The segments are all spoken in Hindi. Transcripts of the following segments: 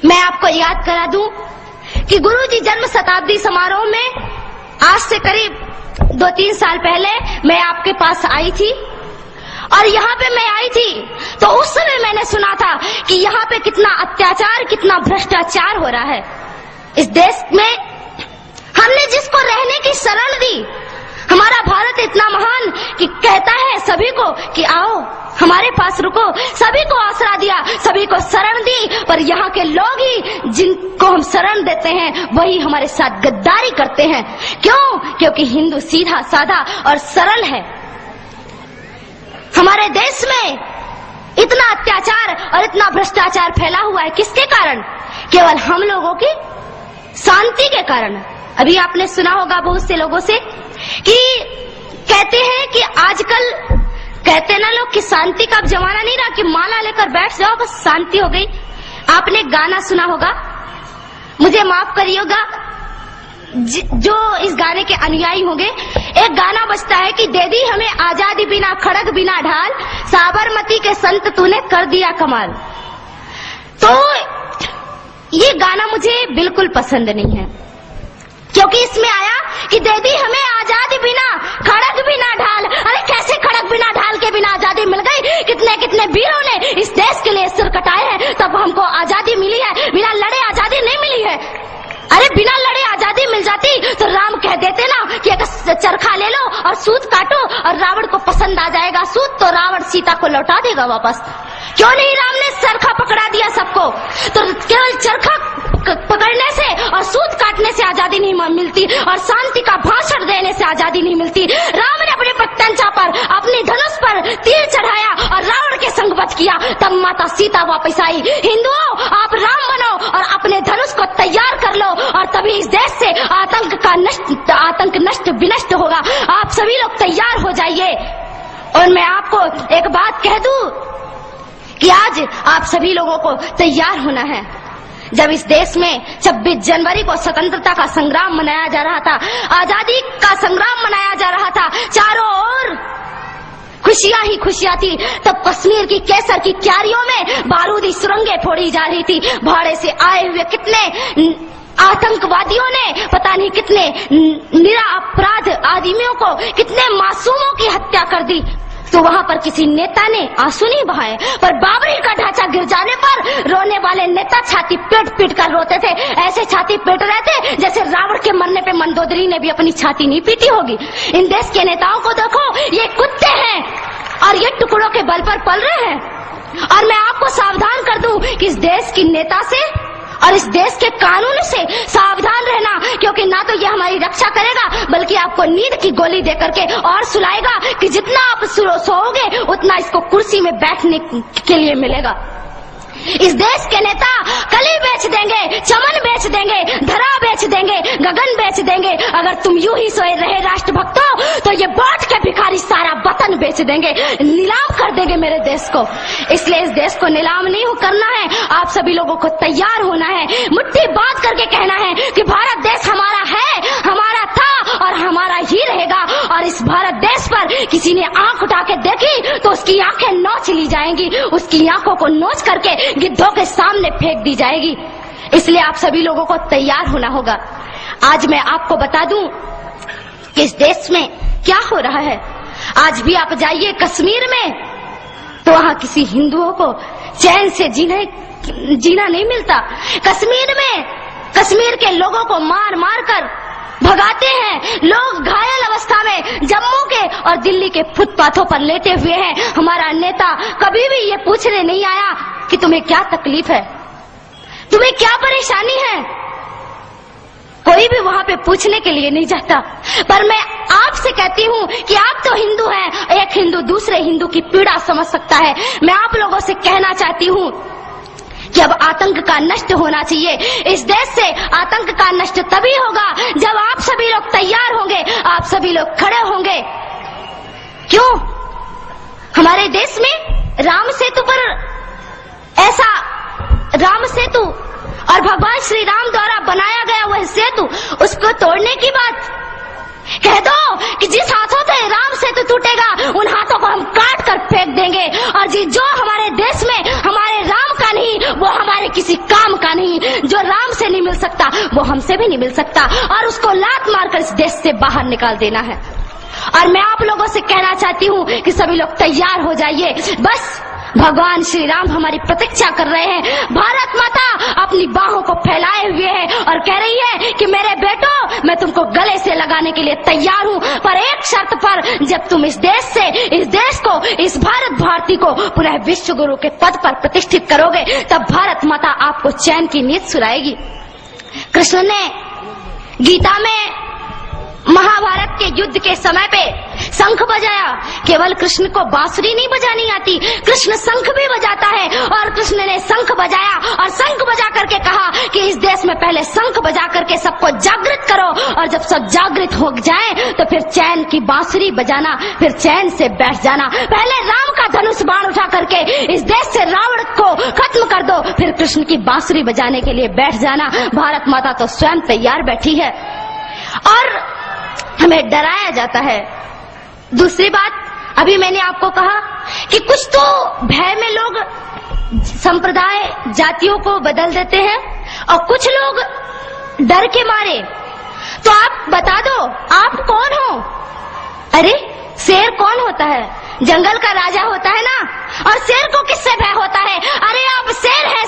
मैं आपको याद करा दूं कि गुरुजी जन्म शताब्दी समारोह में आज से करीब 2-3 साल पहले मैं आपके पास आई थी और यहाँ पे मैं आई थी तो उस समय मैंने सुना था कि यहाँ पे कितना अत्याचार, कितना भ्रष्टाचार हो रहा है। इस देश में हमने जिसको रहने की शरण दी, हमारा भारत इतना महान कि कहता है सभी को कि आओ हमारे पास रुको, सभी को आसरा दिया, सभी को शरण दी, पर यहाँ के लोग ही जिनको हम शरण देते हैं वही हमारे साथ गद्दारी करते हैं। क्यों? क्योंकि हिंदू सीधा साधा और सरल है। हमारे देश में इतना अत्याचार और इतना भ्रष्टाचार फैला हुआ है, किसके कारण? केवल हम लोगों की शांति के कारण। अभी आपने सुना होगा बहुत से लोगों से कि कहते हैं कि आजकल कहते ना लोग कि शांति का अब जमाना नहीं रहा कि माला लेकर बैठ जाओ बस शांति हो गई। आपने गाना सुना होगा, मुझे माफ करिएगा जो इस गाने के अनुयायी होंगे, एक गाना बजता है कि दे दी हमें आजादी बिना खड़ग बिना ढाल, साबरमती के संत तूने कर दिया कमाल। तो ये गाना मुझे बिल्कुल पसंद नहीं है, क्योंकि इसमें आया कि दे दी हमें आजादी बिना खड़ग बिना ढाल। अरे कैसे खड़ग बिना ढाल के बिना आजादी मिल गई? कितने कितने वीरों ने इस देश के लिए सिर कटाए हैं तब हमको आजादी मिली है, बिना लड़े आजादी नहीं मिली है। अरे बिना लड़े आजादी मिल जाती तो राम कह देते ना कि एक चरखा ले लो और सूत काटो और रावण को पसंद आ जाएगा सूत तो रावण सीता को लौटा देगा वापस। क्यों नहीं राम ने चरखा पकड़ा दिया सबको? तो केवल चरखा पकड़ने से और सूत काटने से आजादी नहीं मिलती और शांति का भाषण देने से आजादी नहीं मिलती। राम ने अपने प्रत्यंचा पर अपनी धनुष पर तीर चढ़ाया और रावण के संग वध किया, तब माता सीता वापस आई। हिंदुओं, आप राम बनो और अपने धनुष को तैयार कर लो और तभी इस देश से आतंक नष्ट विनष्ट होगा। आप सभी लोग तैयार हो जाइए। और मैं आपको एक बात कह दूं कि आज आप सभी लोगों को तैयार होना है। जब इस देश में 26 जनवरी को स्वतंत्रता का संग्राम मनाया जा रहा था, आजादी का संग्राम मनाया जा रहा था, चारों ओर खुशियां ही खुशियां थी, तब कश्मीर की केसर की क्यारियों में बारूदी सुरंगें फोड़ी जा रही थी। भाड़े से आए हुए कितने आतंकवादियों ने पता नहीं कितने निरपराध आदमियों को, कितने मासूमों की हत्या कर दी। तो वहाँ पर किसी नेता ने आंसू नहीं बहाए, पर बाबरी का ढांचा गिर जाने पर रोने वाले नेता छाती पीट पीट कर रोते थे। ऐसे छाती पीट रहे थे जैसे रावण के मरने पे मंदोदरी ने भी अपनी छाती नहीं पीटी होगी। इन देश के नेताओं को देखो, ये कुत्ते हैं और ये टुकड़ों के बल पर पल रहे हैं। और मैं आपको सावधान कर दूं कि इस देश की नेता से और इस देश के कानून से सावधान रहना, क्योंकि ना तो ये हमारी रक्षा करेगा बल्कि आपको नींद की गोली दे करके और सुलाएगा कि जितना आप सोओगे उतना इसको कुर्सी में बैठने के लिए मिलेगा। इस देश के नेता कली बेच देंगे, चमन बेच देंगे, धरा बेच देंगे, गगन बेच देंगे। अगर तुम यूं ही सोए रहे राष्ट्रभक्तों तो ये बांट के भिखारी सारा वतन बेच देंगे, नीलाम कर देंगे मेरे देश को। इसलिए इस देश को नीलाम नहीं करना है, आप सभी लोगों को तैयार होना है, मुट्ठी बांध करके कहना है कि भारत देश हमारा है, हमारा था और हमारा ही रहेगा। और इस भारत देश पर किसी ने आंख उठा के देखी तो उसकी आंखें नोच ली जाएंगी, उसकी आंखों को नोच करके गिद्धों के सामने फेंक दी जाएगी। इसलिए आप सभी लोगों को तैयार होना होगा। आज मैं आपको बता दूं कि इस देश में क्या हो रहा है। आज भी आप जाइए कश्मीर में तो वहां किसी हिंदुओं को चैन से जीना नहीं मिलता। कश्मीर के लोगों को मार मार कर भगाते हैं। लोग घायल अवस्था में जम्मू के और दिल्ली के फुटपाथों पर लेटे हुए हैं। हमारा नेता कभी भी ये पूछने नहीं आया कि तुम्हें क्या तकलीफ है, तुम्हें क्या परेशानी है। कोई भी वहां पे पूछने के लिए नहीं जाता। पर मैं आपसे कहती हूँ कि आप तो हिंदू हैं, एक हिंदू दूसरे हिंदू की पीड़ा समझ सकता है। मैं आप लोगों से कहना चाहती हूँ कि अब आतंक का नष्ट होना चाहिए। इस देश से आतंक का नष्ट तभी होगा जब आप सभी लोग तैयार होंगे, आप सभी लोग खड़े होंगे। क्यों? हमारे देश में राम सेतु पर ऐसा राम सेतु और भगवान श्री राम द्वारा बनाया गया वह सेतु, उसको तोड़ने की बात कह दो कि जिस हाथों से राम सेतु टूटेगा उन हाथों को हम काट कर फेंक देंगे। और जो हमारे देश में हमारे राम का नहीं वो हमारे किसी काम का नहीं नहीं, जो राम से नहीं मिल सकता वो हमसे भी नहीं मिल सकता, और उसको लात मारकर इस देश से बाहर निकाल देना है। और मैं आप लोगों से कहना चाहती हूँ कि सभी लोग तैयार हो जाइए। बस भगवान श्री राम हमारी प्रतीक्षा कर रहे हैं। भारत माता अपनी बाहों को फैलाए हुए है और कह रही है कि मेरे बेटो, मैं तुमको गले से लगाने के लिए तैयार हूँ, पर एक शर्त पर, जब तुम इस देश को, इस भारत भारती को पुनः विश्व गुरु के पद पर प्रतिष्ठित करोगे, तब भारत माता आपको चैन की नींद सुलाएगी। कृष्ण ने गीता में महाभारत के युद्ध के समय पे शंख बजाया। केवल कृष्ण को बांसुरी नहीं बजानी आती, कृष्ण शंख भी बजाता है। और कृष्ण ने शंख बजाया और शंख बजा करके कहा कि इस देश में पहले शंख बजा करके सबको जागृत करो, और जब सब जागृत हो जाए तो फिर चैन की बांसुरी बजाना, फिर चैन से बैठ जाना। पहले राम का धनुष बाण उठा करके इस देश से रावण को खत्म कर दो, फिर कृष्ण की बांसुरी बजाने के लिए बैठ जाना। भारत माता तो स्वयं तैयार बैठी है और हमें डराया जाता है। दूसरी बात, अभी मैंने आपको कहा कि कुछ तो भय में लोग संप्रदाय जातियों को बदल देते हैं और कुछ लोग डर के मारे। तो आप बता दो, आप कौन हो? अरे शेर कौन होता है? जंगल का राजा होता है ना। और शेर को किससे भय होता है? अरे आप शेर है,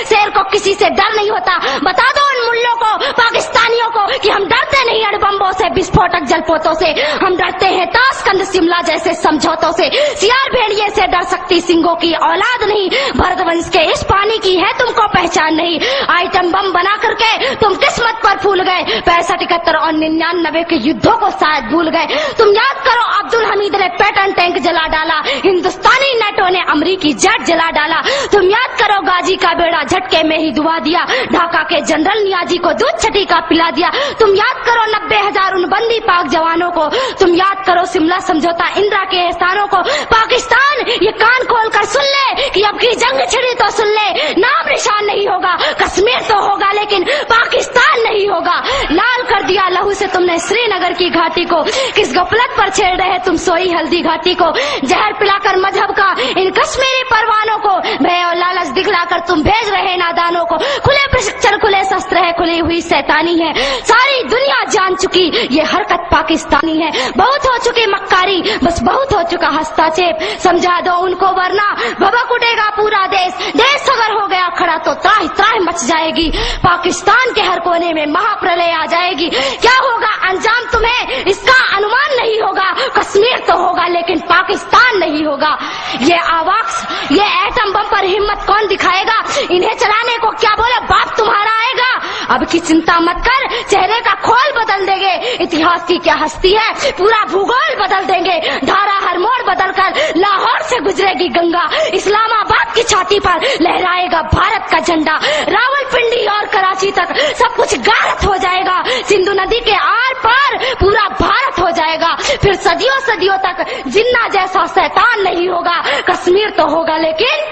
शेर को किसी से डर नहीं होता। बता दो उन मुल्लों को, पाकिस्तानियों को कि हम डरते नहीं अणुबम्बों से, विस्फोटक जलपोतों से, हम डरते हैं ताशकंद शिमला जैसे समझौतों से। सियार भेड़िए से डर सकती सिंगों की औलाद नहीं, भरतवंश के इस पानी की है तुमको पहचान नहीं। आइटम बम बना करके तुम किस्मत पर फूल गए, 65, 71 और 99 के युद्धों को शायद भूल गए। तुम याद करो, अब्दुल हमीद ने पैटर्न टैंक जला डाला, हिंदुस्तानी नेटो ने अमरीकी जेट जला डाला। तुम याद करो, गाजी का बेड़ा झटके में ही डुबा दिया, ढाका के जनरल नियाजी को दूध छठी का पिला दिया। तुम याद करो 90,000 उन बंदी पाक जवानों को। तुम याद करो शिमला समझौता, इंदिरा के एहसानों को। पाकिस्तान ये कान खोल कर सुन ले कि अब की जंग छिड़ी तो सुन ले, नाम निशान नहीं होगा, कश्मीर तो होगा लेकिन पाकिस्तान नहीं होगा। लाल कर दिया लहू से तुमने श्रीनगर की घाटी को, किस गफलत पर छेड़ रहे तुम सोई हल्दी घाटी को। जहर पिलाकर मजहब का इन कश्मीरी परवानों को, भय और लालच दिखलाकर तुम भेज रहे नादानों को। खुले प्रशिक्षण, खुले शस्त्र है, खुली हुई शैतानी है, सारी दुनिया जान चुकी ये हरकत पाकिस्तानी है। बहुत हो चुकी मक्कारी, बस बहुत हो चुका हस्तक्षेप, समझा दो उनको वरना भभक उठेगा पूरा देश। देश अगर हो गया खड़ा तो त्राहि त्राहि मच जाएगी, पाकिस्तान के हर कोने में महाप्रलय आ जाएगी। क्या होगा अंजाम तुम्हें इसका अनुमान नहीं होगा। कश्मीर तो होगा लेकिन पाकिस्तान नहीं होगा। ये आवाज, ये एटम बम पर हिम्मत कौन दिखाएगा? इन्हें चलाने को क्या बोले बाप तुम्हारा आएगा। अब की चिंता मत कर, चेहरे का खोल बदल देंगे। इतिहास की क्या हस्ती है, पूरा भूगोल बदल देंगे। धारा हर मोड़ बदल कर लाहौर से गुजरेगी गंगा, इस्लामाबाद की छाती पर लहराएगा भारत का झंडा। रावलपिंडी और कराची तक सब कुछ गारत हो जाएगा, सिंधु नदी के आर पार पूरा भारत हो जाएगा। फिर सदियों सदियों तक जिन्ना जैसा शैतान नहीं होगा। कश्मीर तो होगा लेकिन,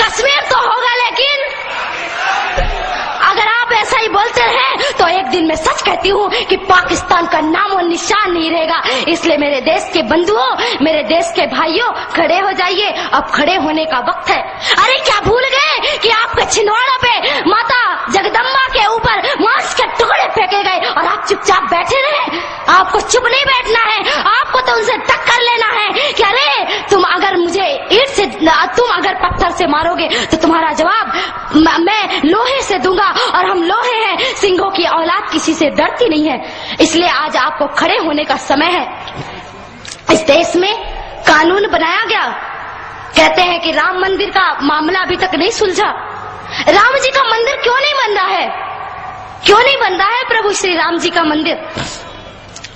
कश्मीर तो होगा लेकिन अगर आप ऐसा ही बोलते रहे तो एक दिन मैं सच कहती हूँ कि पाकिस्तान का नामो निशान नहीं रहेगा। इसलिए मेरे देश के बंधुओं, मेरे देश के भाइयों, खड़े हो जाइए, अब खड़े होने का वक्त है। अरे क्या भूल गए कि आपके छिंदवाड़ा पे माता जगदम्बा के ऊपर मांस के टुकड़े फेंके गए और आप चुपचाप बैठे रहे? आपको चुप नहीं बैठना है, आपको तो उनसे टक्कर लेना है कि अरे तुम अगर मुझे ईंट से, तुम अगर पत्थर से मारोगे तो तुम्हारा जवाब मैं लोहे से दूंगा, और हम लोहे हैं, सिंहों की औलाद किसी से डरती नहीं है। इसलिए आज आपको खड़े होने का समय है। इस देश में कानून बनाया गया, कहते हैं कि राम मंदिर का मामला अभी तक नहीं सुलझा। राम जी का मंदिर क्यों नहीं बन रहा है? क्यों नहीं बन रहा है प्रभु श्री राम जी का मंदिर?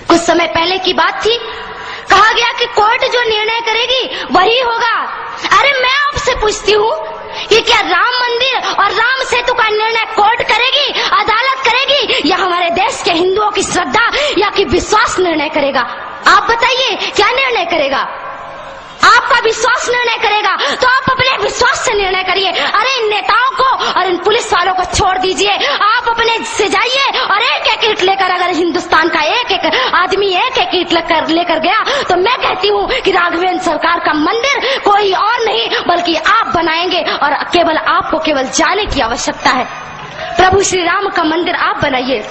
कुछ समय पहले की बात थी, कहा गया कि कोर्ट जो निर्णय करेगी वही होगा। अरे मैं आपसे पूछती हूँ कि क्या राम मंदिर और राम सेतु का निर्णय कोर्ट करेगी, अदालत करेगी, या हमारे देश के हिंदुओं की श्रद्धा या कि विश्वास निर्णय करेगा? आप बताइए क्या निर्णय करेगा? आपका विश्वास निर्णय करेगा तो आप अपने विश्वास से निर्णय करिए। अरे इन नेताओं को और इन पुलिस वालों को छोड़ दीजिए, आप अपने से जाइए और एक एक ईंट लेकर अगर हिंदुस्तान का एक एक आदमी एक एक ईंट लेकर गया तो मैं कहती हूँ कि राघवेंद्र सरकार का मंदिर कोई और नहीं बल्कि आप बनाएंगे और केवल आपको केवल जाने की आवश्यकता है। प्रभु श्री राम का मंदिर आप बनाइए।